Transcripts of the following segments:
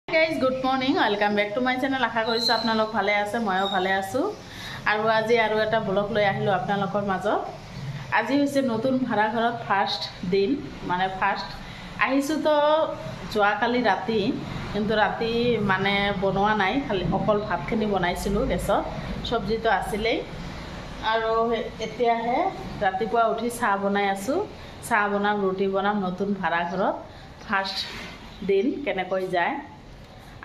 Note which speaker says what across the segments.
Speaker 1: Guys, good morning. Welcome back to my channel. আশা কৰিছো আপোনালোক ভালে আছে, ময়ো ভালে আছো। আৰু আজি আৰু এটা ব্লগ লৈ আহিলো আপোনালোকৰ মাজত। আজি হৈছে নতুন ভাড়া ঘৰত ফাৰ্স্ট দিন, মানে ফাৰ্স্ট আহিছো তো যোৱাকালি ৰাতি, কিন্তু ৰাতি মানে বনোৱা নাই, খালি অকল ভাতখিনি বনাইছিলো গেছত, সবজিটো আছিলেই। আৰু এতিয়াহে ৰাতিপুৱা উঠি চাহ বনাই আছো, চাহ বনাম, ৰুটি বনাম নতুন ভাড়া ঘৰত ফাৰ্স্ট দিন কেনেকৈ যায়।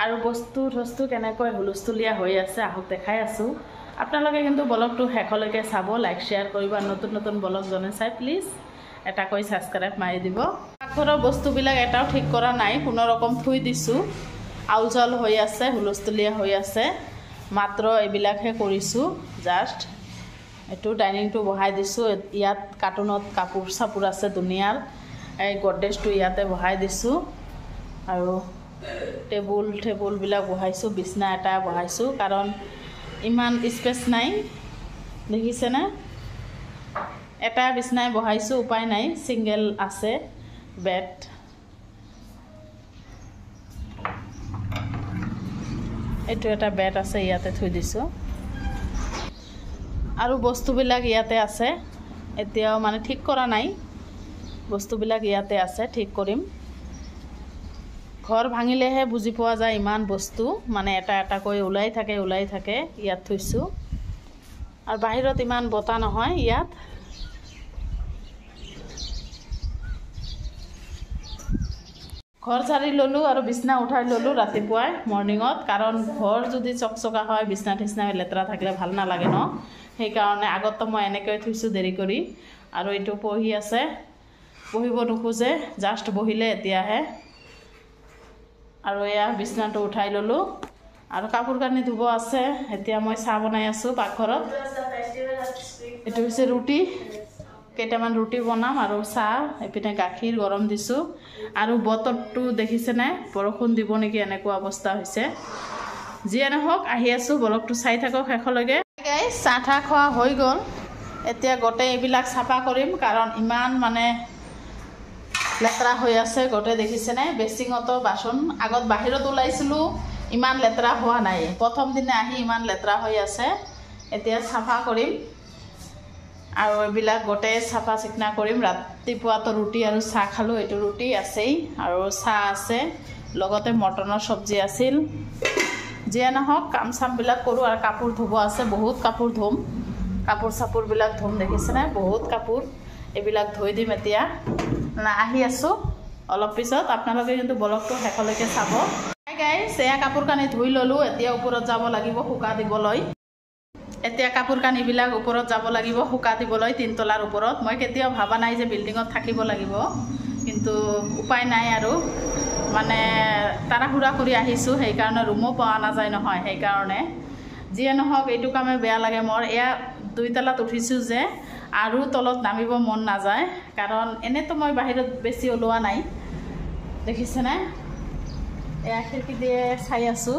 Speaker 1: আৰু বস্তু কেনেকৈ হুলস্থুলীয়া হৈ আছে আহক দেখাই আছো। আপোনালোকে কিন্তু ব্লগটো শেষলৈকে চাব, লাইক শ্বেয়াৰ কৰিব, নতুন নতুন ব্লগ জনে চাই প্লিজ এটাকৈ সাবস্ক্ৰাইব মাৰি দিব। পাকঘৰৰ বস্তুবিলাক এটাও ঠিক কৰা নাই, কোনো ৰকম থৈ দিছো, আউজল হৈ আছে, হুলস্থুলীয়া হৈ আছে, মাত্ৰ এইবিলাকহে কৰিছো। জাষ্ট এইটো ডাইনিংটো বহাই দিছো, ইয়াত কাৰ্টুনত কাপোৰ চাপোৰ আছে দুনিয়াৰ, এই গডৰেজটো ইয়াতে বহাই দিছো। আৰু টেবুলবিলাক বহাইছোঁ, বিছনা এটা বহাইছোঁ, কাৰণ ইমান স্পেচ নাই, দেখিছেনে? এটা বিছনাই বহাইছোঁ, উপায় নাই, ছিংগেল আছে বেড। এইটো এটা বেড আছে, ইয়াতে থৈ দিছোঁ। আৰু বস্তুবিলাক ইয়াতে আছে, এতিয়াও মানে ঠিক কৰা নাই, বস্তুবিলাক ইয়াতে আছে, ঠিক কৰিম। ঘৰ ভাঙিলেহে বুজি পোৱা যায়, ইমান বস্তু মানে এটা এটাকৈ ওলাই থাকে ইয়াত থৈছোঁ। আৰু বাহিৰত ইমান বতাহ নহয় ইয়াত। ঘৰ সাৰি ল'লোঁ আৰু বিছনা উঠাই ল'লোঁ ৰাতিপুৱাই মৰ্ণিঙত, কাৰণ ঘৰ যদি চকচকা হয়, বিছনা ঠিছনা লেতেৰা থাকিলে ভাল নালাগে ন, সেইকাৰণে আগতো মই এনেকৈ থৈছোঁ দেৰি কৰি। আৰু এইটো পঢ়ি আছে, পঢ়িব নোখোজে, জাষ্ট বহিলে এতিয়াহে। আৰু এয়া বিছনাটো উঠাই ল'লোঁ, আৰু কাপোৰ কানি ধুব আছে। এতিয়া মই চাহ বনাই আছোঁ পাকঘৰত। এইটো হৈছে ৰুটি, কেইটামান ৰুটি বনাম আৰু চাহ, এইপিনে গাখীৰ গৰম দিছোঁ। আৰু বতৰটো দেখিছেনে, বৰষুণ দিব নেকি এনেকুৱা অৱস্থা হৈছে। যিয়ে নহওক আহি আছোঁ, ব্লগটো চাই থাকক শেষলৈকে। গাইজ, চাহ ঠাহ খোৱা হৈ গ'ল, এতিয়া গোটেই এইবিলাক চাফা কৰিম, কাৰণ ইমান মানে লেতেৰা হৈ আছে গোটেই, দেখিছেনে? বেচিঙতো বাচন আগত বাহিৰত ওলাইছিলোঁ, ইমান লেতেৰা হোৱা নাই, প্ৰথম দিনে আহি ইমান লেতেৰা হৈ আছে। এতিয়া চাফা কৰিম আৰু এইবিলাক গোটেই চাফা চিকনা কৰিম। ৰাতিপুৱাতো ৰুটি আৰু চাহ খালোঁ, এইটো ৰুটি আছেই আৰু চাহ আছে, লগতে মটনৰ চব্জি আছিল। যিয়ে নহওক কাম চামবিলাক কৰোঁ, আৰু কাপোৰ ধুব আছে, বহুত কাপোৰ ধুম, কাপোৰ চাপোৰবিলাক ধুম, দেখিছেনে? বহুত কাপোৰ, এইবিলাক ধুই দিম। এতিয়া আহি আছোঁ অলপ পিছত, আপোনালোকে কিন্তু ব্লগটো শেষলৈকে চাব। গাইজ, এয়া কাপোৰ কানি ধুই ল'লোঁ, এতিয়া ওপৰত যাব লাগিব শুকা দিবলৈ। এতিয়া কাপোৰ কানিবিলাক ওপৰত যাব লাগিব শুকা দিবলৈ, তিনতলাৰ ওপৰত। মই কেতিয়াও ভাবা নাই যে বিল্ডিঙত থাকিব লাগিব, কিন্তু উপায় নাই আৰু, মানে তাড়াহুড়া কৰি আহিছোঁ, সেইকাৰণে ৰুমো পোৱা নাযায় নহয়, সেইকাৰণে। যিয়ে নহওক এইটো কামে বেয়া লাগে মোৰ। এয়া 2 তলাত উঠিছোঁ যে, আৰু তলত নামিব মন নাযায়, কাৰণ এনেতো মই বাহিৰত বেছি ওলোৱা নাই, দেখিছেনে? এয়া খিৰিকী দিয়ে চাই আছোঁ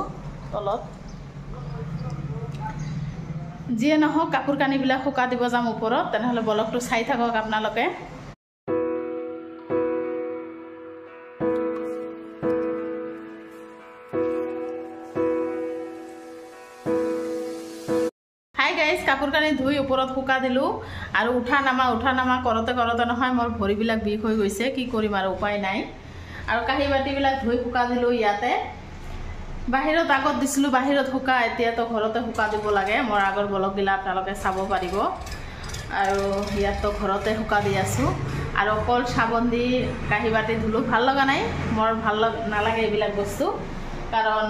Speaker 1: তলত। যিয়ে নহওক কাপোৰ কানিবিলাক শুকা দিব যাম ওপৰত, তেনেহ'লে ব্লগটো চাই থাকক আপোনালোকে। কাপোৰ কানি ধুই ওপৰত শুকা দিলোঁ, আৰু উঠা নামা কৰোঁতে নহয় মোৰ ভৰিবিলাক বিষ হৈ গৈছে, কি কৰিম আৰু উপায় নাই। আৰু কাঁহী বাতিবিলাক ধুই শুকা দিলোঁ ইয়াতে। বাহিৰত আগত দিছিলোঁ, বাহিৰত শুকা, এতিয়াতো ঘৰতে শুকা দিব লাগে। মোৰ আগৰ ব্লগবিলাক আপোনালোকে চাব পাৰিব। আৰু ইয়াততো ঘৰতে শুকা দি আছোঁ, আৰু অকল চাবোন দি কাঁহী বাতি ধুলোঁ, ভাল লগা নাই, মোৰ ভাল নালাগে এইবিলাক বস্তু, কাৰণ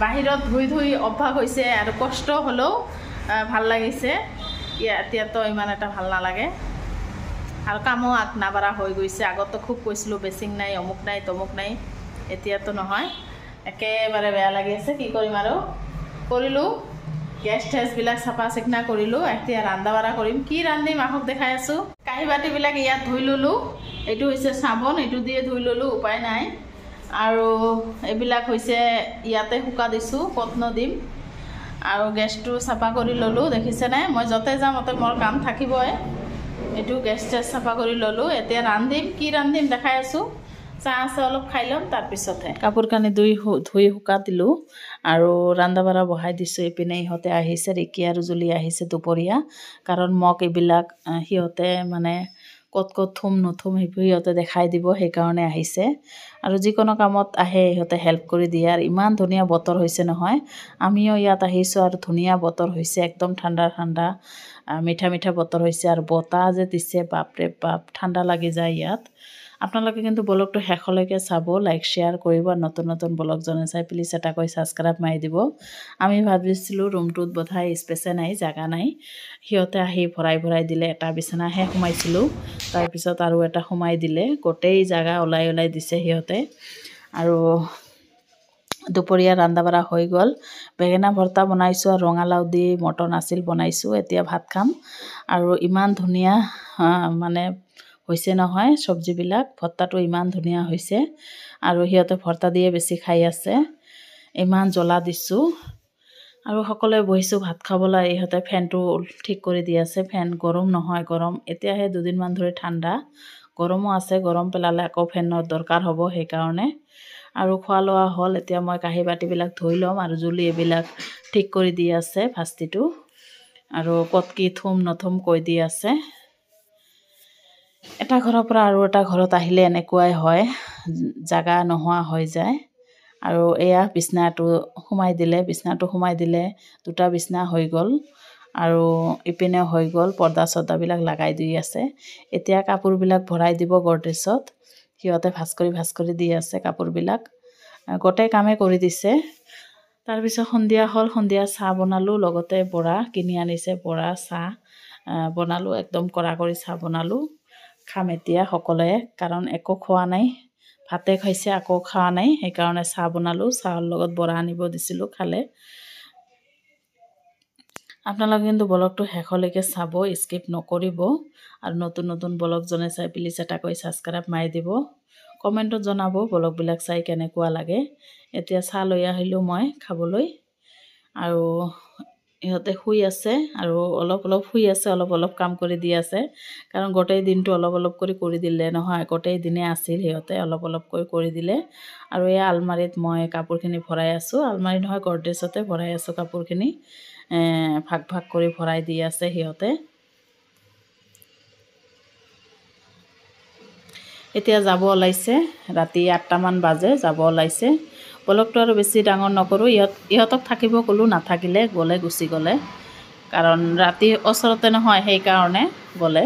Speaker 1: বাহিৰত ধুই অভ্যাস হৈছে, আৰু কষ্ট হ'লেও ভাল লাগিছে। এতিয়াতো ইমান এটা ভাল নালাগে, আৰু কামো আগ নাবাৰা হৈ গৈছে। আগতো খুব কৈছিলোঁ বেচিং নাই, অমুক নাই, তমুক নাই, এতিয়াতো নহয়, একেবাৰে বেয়া লাগি আছে। কি কৰিম আৰু কৰিলোঁ, গেছ ঠেছবিলাক চাফা চিকনা কৰিলোঁ। এতিয়া ৰান্ধা বাঢ়া কৰিম, কি ৰান্ধিম আহক দেখাই আছোঁ। কাঁহী বাতিবিলাক ইয়াত ধুই ল'লোঁ, এইটো হৈছে চাবোন, এইটো দিয়ে ধুই ল'লোঁ, উপায় নাই। আৰু এইবিলাক হৈছে ইয়াতে শুকা দিছোঁ, ক'তনো দিম। আৰু গেছটো চাফা কৰি ল'লোঁ, দেখিছেনে? মই য'তে যাম ত'তে মোৰ কাম থাকিবই। এইটো গেছ চেছ চাফা কৰি ল'লোঁ। এতিয়া ৰান্ধিম, কি ৰান্ধিম দেখাই আছোঁ। চাহ আছে অলপ খাই ল'ম তাৰপিছতহে কাপোৰ কানি ধুই শুকা দিলোঁ আৰু ৰন্ধা বঢ়া বহাই দিছোঁ এইপিনে ইহঁতে আহিছে ৰিকি আৰু জুলি আহিছে দুপৰীয়া কাৰণ মোক এইবিলাক সিহঁতে মানে ক'ত থুম নুথুম সেইবোৰ সিহঁতে দেখাই দিব সেইকাৰণে আহিছে আৰু যিকোনো কামত আহে সিহঁতে হেল্প কৰি দিয়ে আৰু ইমান ধুনীয়া বতৰ হৈছে নহয় আমিও ইয়াত আহিছোঁ আৰু ধুনীয়া বতৰ হৈছে একদম ঠাণ্ডা ঠাণ্ডা মিঠা মিঠা বতৰ হৈছে আৰু বতাহ যে দিছে বাপৰে বাপ ঠাণ্ডা লাগি যায় ইয়াত আপোনালোকে কিন্তু ব্লগটো শেষলৈকে চাব লাইক শ্বেয়াৰ কৰিব আৰু নতুন নতুন ব্লগ জনে চাই প্লিজ এটাকৈ ছাবস্ক্ৰাইব মাৰি দিব আমি ভাবিছিলোঁ ৰুমটোত বোধহয় স্পেচে নাই জাগা নাই সিহঁতে আহি ভৰাই দিলে এটা বিছনাহে সোমাইছিলোঁ তাৰপিছত আৰু এটা সোমাই দিলে গোটেই জাগা ওলাই দিছে সিহঁতে আৰু দুপৰীয়া ৰন্ধা বঢ়া হৈ গ'ল বেঙেনা ভৰ্তা বনাইছোঁ আৰু ৰঙালাও দি মটন আছিল বনাইছোঁ এতিয়া ভাত খাম আৰু ইমান ধুনীয়া মানে হৈছে নহয় চব্জিবিলাক ভৰ্তাটো ইমান ধুনীয়া হৈছে আৰু সিহঁতে ভৰ্তা দিয়ে বেছি খাই আছে ইমান জ্বলা দিছোঁ আৰু সকলোৱে বহিছোঁ ভাত খাবলৈ ইহঁতে ফেনটো ঠিক কৰি দি আছে ফেন গৰম নহয় গৰম এতিয়াহে দুদিনমান ধৰি ঠাণ্ডা গৰমো আছে গৰম পেলালে আকৌ ফেনৰ দৰকাৰ হ'ব সেইকাৰণে আৰু খোৱা লোৱা হ'ল এতিয়া মই কাঁহী বাতিবিলাক ধুই ল'ম আৰু জুলি এইবিলাক ঠিক কৰি দি আছে ভাস্তিটো আৰু ক'ত কি থুম নথুম কৈ দি আছে এটা ঘৰৰ পৰা আৰু এটা ঘৰত আহিলে এনেকুৱাই হয় জাগা নোহোৱা হৈ যায় আৰু এয়া বিছনাটো সোমাই দিলে দুটা বিছনা হৈ গ'ল আৰু ইপিনে হৈ গ'ল পৰ্দা চৰ্দাবিলাক লগাই দি আছে এতিয়া কাপোৰবিলাক ভৰাই দিব গডৰেজত সিহঁতে ভাজ কৰি দি আছে কাপোৰবিলাক গোটেই কামে কৰি দিছে তাৰপিছত সন্ধিয়া হ'ল সন্ধিয়া চাহ বনালোঁ লগতে বৰা কিনি আনিছে বৰা চাহ বনালোঁ একদম কৰা কৰি চাহ বনালোঁ খাম এতিয়া সকলোৱে কাৰণ একো খোৱা নাই ভাতে খাইছে আকৌ খোৱা নাই সেইকাৰণে চাহ বনালোঁ চাহৰ লগত বৰা আনিব দিছিলোঁ খালে আপোনালোকে কিন্তু ব্লগটো শেষলৈকে চাব স্কিপ নকৰিব আৰু নতুন নতুন ব্লগ জনে চাই প্লিজ এটাকৈ ছাবস্ক্ৰাইব মাৰি দিব কমেণ্টত জনাব ব্লগবিলাক চাই কেনেকুৱা লাগে এতিয়া চাহ লৈ আহিলোঁ মই খাবলৈ আৰু ইহঁতে শুই আছে আৰু অলপ শুই আছে অলপ কাম কৰি দি আছে কাৰণ গোটেই দিনটো অলপ কৰি দিলে নহয় গোটেই দিনে আছিল সিহঁতে অলপ কৰি দিলে আৰু এই আলমাৰীত মই কাপোৰখিনি ভৰাই আছোঁ আলমাৰী নহয় গডৰেজতে ভৰাই আছোঁ কাপোৰখিনি ভাগ কৰি ভৰাই দি আছে সিহঁতে এতিয়া যাব ওলাইছে ৰাতি 8টামান বাজে যাব ওলাইছে ব্লগটো আৰু বেছি ডাঙৰ নকৰোঁ ইহঁতক থাকিব ক'লোঁ নাথাকিলে গ'লে গুচি গ'লে কাৰণ ৰাতি ওচৰতে নহয় সেইকাৰণে গ'লে